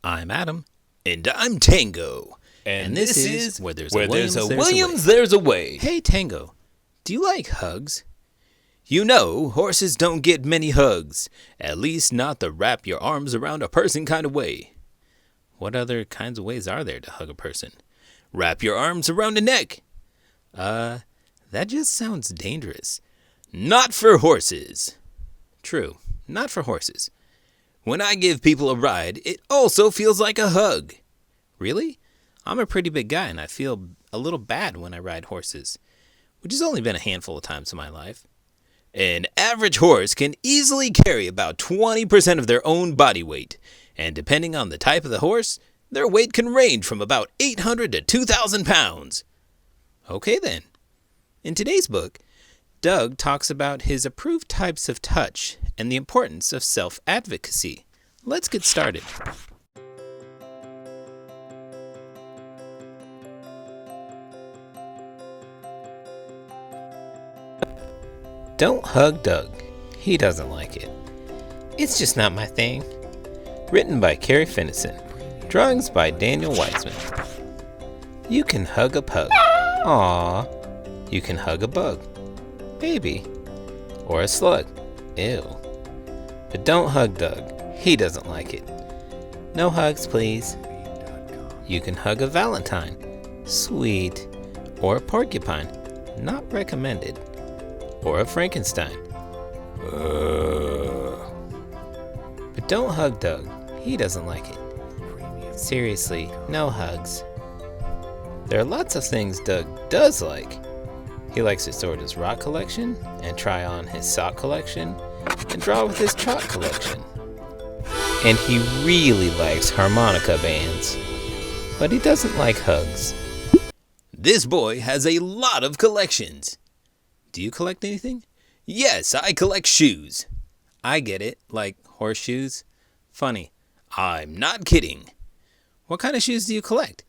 I'm Adam. And I'm Tango. And this is Where There's a a Williams, There's a Way. Hey, Tango, do you like hugs? You know, horses don't get many hugs. At least not the wrap your arms around a person kind of way. What other kinds of ways are there to hug a person? Wrap your arms around the neck. That just sounds dangerous. Not for horses. True, not for horses. When I give people a ride, it also feels like a hug. Really? I'm a pretty big guy and I feel a little bad when I ride horses, which has only been a handful of times in my life. An average horse can easily carry about 20% of their own body weight, and depending on the type of the horse, their weight can range from about 800 to 2,000 pounds. Okay then. In today's book, Doug talks about his approved types of touch and the importance of self-advocacy. Let's get started. Don't hug Doug. He doesn't like it. It's just not my thing. Written by Carrie Finison. Drawings by Daniel Wiseman. You can hug a pug. Aww. You can hug a bug. Baby. Or a slug. Ew. But don't hug Doug. He doesn't like it. No hugs, please. You can hug a valentine. Sweet. Or a porcupine. Not recommended. Or a Frankenstein. But don't hug Doug. He doesn't like it. Seriously, no hugs. There are lots of things Doug does like. He likes to sort his rock collection, and try on his sock collection, and draw with his chalk collection. And he really likes harmonica bands. But he doesn't like hugs. This boy has a lot of collections. Do you collect anything? Yes, I collect shoes. I get it, like horseshoes. Funny. I'm not kidding. What kind of shoes do you collect?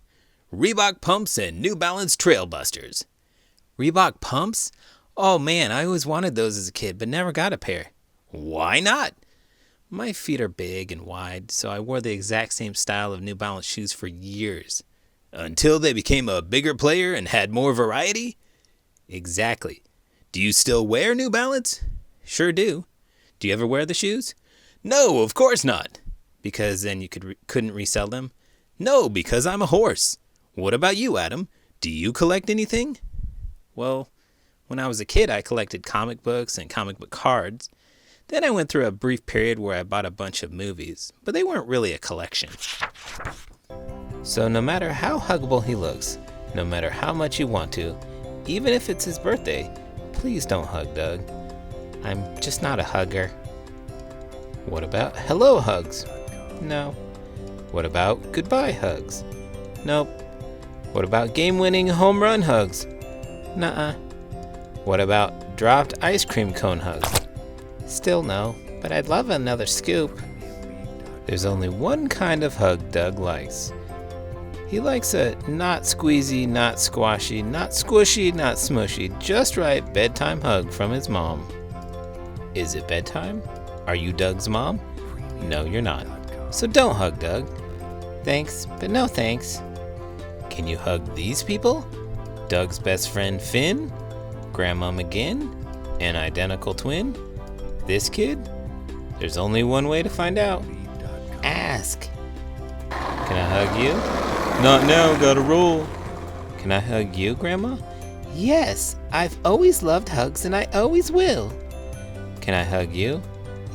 Reebok pumps and New Balance Trailbusters. Reebok pumps? Oh man, I always wanted those as a kid, but never got a pair. Why not? My feet are big and wide, so I wore the exact same style of New Balance shoes for years. Until they became a bigger player and had more variety? Exactly. Do you still wear New Balance? Sure do. Do you ever wear the shoes? No, of course not. Because then you couldn't resell them? No, because I'm a horse. What about you, Adam? Do you collect anything? Well, when I was a kid, I collected comic books and comic book cards. Then I went through a brief period where I bought a bunch of movies, but they weren't really a collection. So no matter how huggable he looks, no matter how much you want to, even if it's his birthday, please don't hug Doug. I'm just not a hugger. What about hello hugs? No. What about goodbye hugs? Nope. What about game-winning home run hugs? Nuh-uh. What about dropped ice cream cone hugs? Still no, but I'd love another scoop. There's only one kind of hug Doug likes. He likes a not squeezy, not squashy, not squishy, not smushy, just right bedtime hug from his mom. Is it bedtime? Are you Doug's mom? No, you're not. So don't hug Doug. Thanks, but no thanks. Can you hug these people? Doug's best friend Finn? Grandma McGinn? An identical twin? This kid? There's only one way to find out. Ask. Can I hug you? Not now, gotta roll. Can I hug you, Grandma? Yes, I've always loved hugs and I always will. Can I hug you?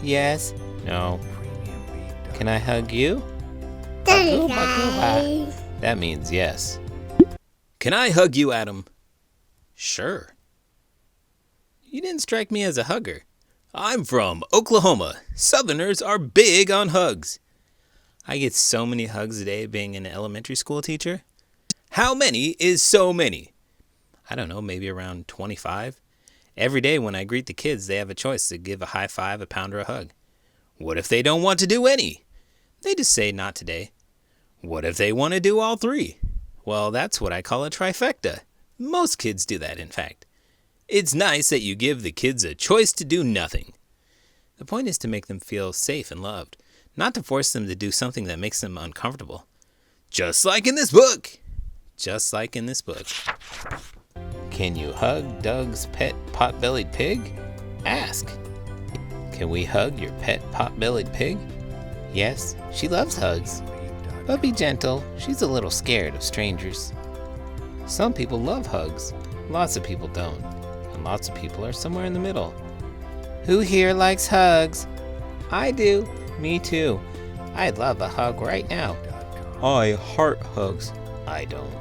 Yes. No. Can I hug you? That means yes. Can I hug you, Adam? Sure. You didn't strike me as a hugger. I'm from Oklahoma. Southerners are big on hugs. I get so many hugs a day being an elementary school teacher. How many is so many? I don't know, maybe around 25. Every day when I greet the kids, they have a choice to give a high five, a pound, or a hug. What if they don't want to do any? They just say not today. What if they want to do all three? Well, that's what I call a trifecta. Most kids do that, in fact. It's nice that you give the kids a choice to do nothing. The point is to make them feel safe and loved, not to force them to do something that makes them uncomfortable. Just like in this book. Just like in this book. Can you hug Doug's pet pot-bellied pig? Ask. Can we hug your pet pot-bellied pig? Yes, she loves hugs. But be gentle, she's a little scared of strangers. Some people love hugs, lots of people don't, and lots of people are somewhere in the middle. Who here likes hugs? I do. Me too. I'd love a hug right now. I heart hugs. I don't.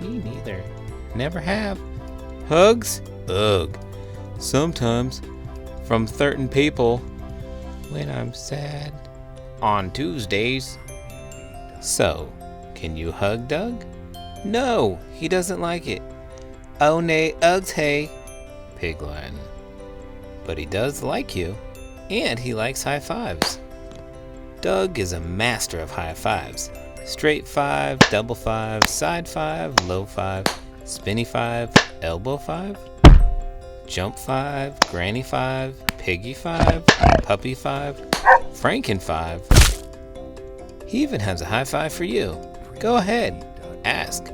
Me neither. Never have. Hugs? Ugh. Sometimes. From certain people. When I'm sad. On Tuesdays. So, can you hug Doug? No, he doesn't like it. Oh nay, Uggs hey. Pig Latin. But he does like you. And he likes high fives. Doug is a master of high fives. Straight five, double five, side five, low five, spinny five, elbow five, jump five, granny five, piggy five, puppy five, Franken five. He even has a high five for you. Go ahead, ask.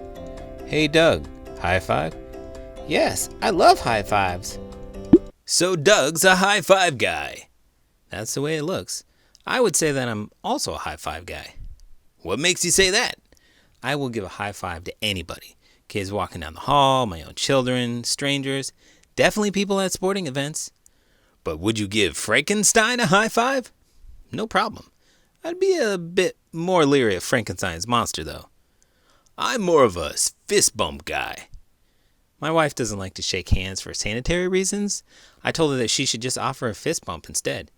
Hey Doug, high five? Yes, I love high fives. So Doug's a high five guy. That's the way it looks. I would say that I'm also a high five guy. What makes you say that? I will give a high five to anybody. Kids walking down the hall, my own children, strangers, definitely people at sporting events. But would you give Frankenstein a high five? No problem. I'd be a bit more leery of Frankenstein's monster, though. I'm more of a fist bump guy. My wife doesn't like to shake hands for sanitary reasons. I told her that she should just offer a fist bump instead.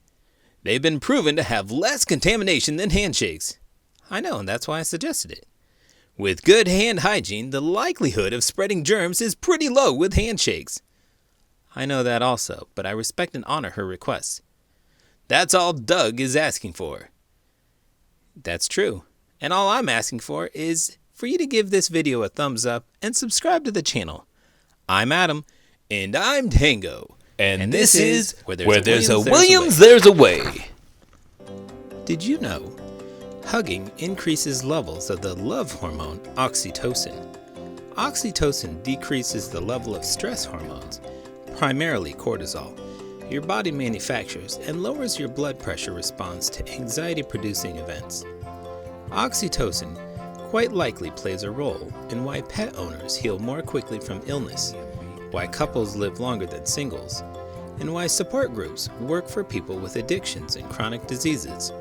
They've been proven to have less contamination than handshakes. I know, and that's why I suggested it. With good hand hygiene, the likelihood of spreading germs is pretty low with handshakes. I know that also, but I respect and honor her requests. That's all Doug is asking for. That's true. And all I'm asking for is for you to give this video a thumbs up and subscribe to the channel. I'm Adam. And I'm Tango. And this is Where There's a Williams, There's a Way. Did you know hugging increases levels of the love hormone oxytocin? Oxytocin decreases the level of stress hormones, primarily cortisol, your body manufactures and lowers your blood pressure response to anxiety-producing events. Oxytocin quite likely plays a role in why pet owners heal more quickly from illness, why couples live longer than singles, and why support groups work for people with addictions and chronic diseases.